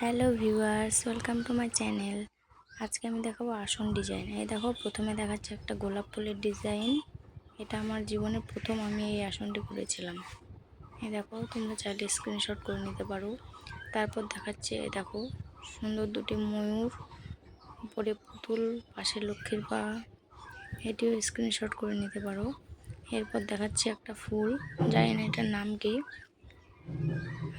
Hello viewers, welcome to my channel. আজকে আমি দেখাবো আসন ডিজাইন। এই দেখো, প্রথমে দেখাচ্ছে একটা গোলাপ ফুলের ডিজাইন। এটা আমার জীবনে প্রথম আমি এই আসনটি করেছিলাম। এই দেখো, তোমরা চাইলে স্ক্রিনশট করে নিতে পারো। তারপর দেখাচ্ছে, এই দেখো, সুন্দর দুটি ময়ূর, উপরে পুতুল, পাশে লক্ষ্মীর পা। এটিও স্ক্রিনশট করে নিতে পারো। এরপর দেখাচ্ছে একটা ফুল, জানি না এটার নাম কি।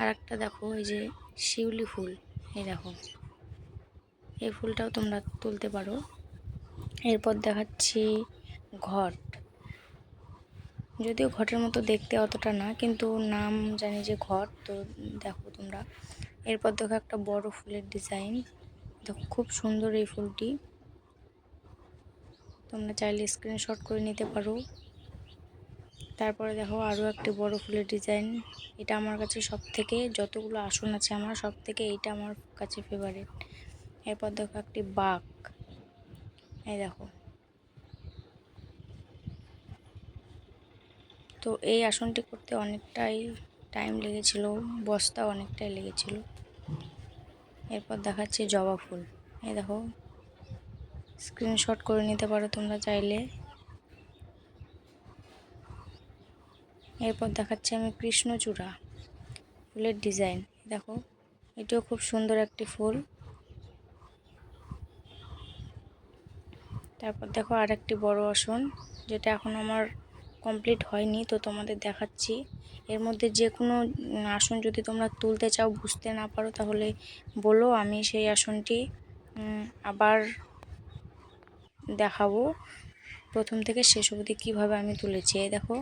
আর একটা দেখো, এই যে শিউলি ফুল, এই দেখো, এই ফুলটাও তোমরা তুলতে পারো। এরপর দেখাচ্ছি ঘট, যদিও ঘটের মতো দেখতে অতটা না, কিন্তু নাম জানি যে ঘট, তো দেখো তোমরা। এরপর দেখো একটা বড় ফুলের ডিজাইন, দেখো খুব সুন্দর এই ফুলটি, তোমরা চাইলে স্ক্রিনশট করে নিতে পারো। তারপরে দেখো আরও একটি বড় ফুলের ডিজাইন। এটা আমার কাছে সব থেকে, যতগুলো আসন আছে আমার সব থেকে এইটা আমার কাছে ফেভারিট। এরপর দেখো একটি বাঘ, এই দেখো। তো এই আসনটি করতে অনেকটাই টাইম লেগেছিল, বস্তা অনেকটাই লেগেছিল। এরপর দেখাচ্ছি জবা ফুল, এই দেখো, স্ক্রিনশট করে নিতে পারো তোমরা চাইলে। এরপর দেখাচ্ছি আমি কৃষ্ণচূড়া ফুলের ডিজাইন, দেখো, এটিও খুব সুন্দর একটি ফুল। তারপর দেখো আর একটি বড় আসন, যেটা এখন আমার কমপ্লিট হয়নি, তো তোমাদের দেখাচ্ছি। এর মধ্যে যে কোনো আসন যদি তোমরা তুলতে চাও, বুঝতে না পারো, তাহলে বলো, আমি সেই আসনটি আবার দেখাবো প্রথম থেকে শেষ অবধি কীভাবে আমি তুলেছি। এই দেখো,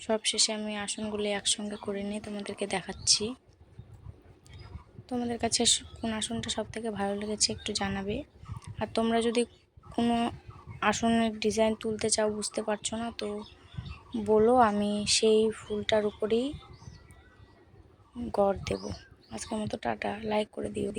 সব শেষে আমি আসনগুলি একসঙ্গে করে নিয়ে তোমাদেরকে দেখাচ্ছি। তোমাদের কাছে কোন আসনটা সব থেকে ভালো লেগেছে একটু জানাবে। আর তোমরা যদি কোনো আসনের ডিজাইন তুলতে চাও, বুঝতে পারছো না, তো বলো, আমি সেই ফুলটার উপরেই গড় দেব। আজকের মতো টাটা, লাইক করে দিও।